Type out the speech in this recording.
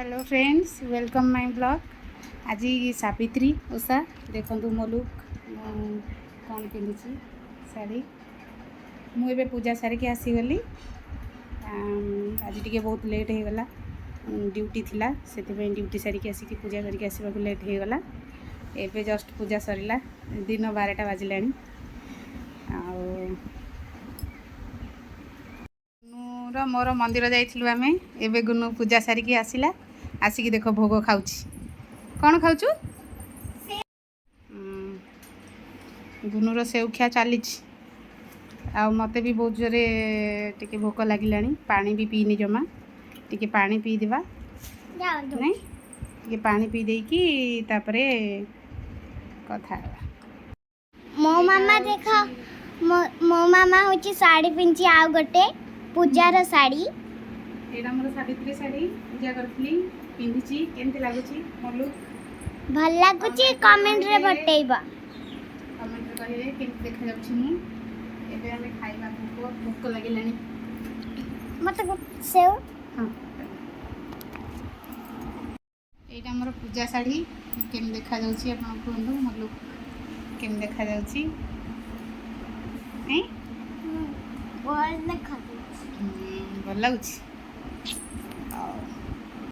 Hello friends welcome my blog. आज सावित्री ओषा देखु मो लुक कौन पिंधि शाढ़ी मुझे पूजा सारिकी आसीगली। आज टी बहुत लेट हो गला ड्यूटी थिला से ड्यूटी सारिकी आसिक पूजा करके आसवाक लेट हो गला। एबे जस्ट पूजा सरला दिन 12टा बाजिला। मोर मंदिर जाइलु आम एबे गुनु पूजा सारिकी आसिला आसिक देख भोग खाऊची। कौन खाऊचु? गुनुर सेउखिया चली मत भी बहुत जोरे टिके भोक लगिला। पानी भी पीनी जमा टिके पानी पी देवा नहीं टिके पानी पी देकी तापरे कथा मो मामा देख मो मामा होची साड़ी पिंची आ गटे पूजार साड़ी एटा मोर सावित्री साड़ी पूजा करथली पिंधिची केमते लागुची मोलु भल लागुची कमेंट रे बतेइबा कमेंट रे कहिए केमते देखा जाउची। मु एबे हमें खाइबा भोक लागिलानी मत सेव। हां एटा मोर पूजा साड़ी केम देखा जाउची आपन कहंदु मोलु केम देखा जाउची नहीं भल देखा भल लागुची।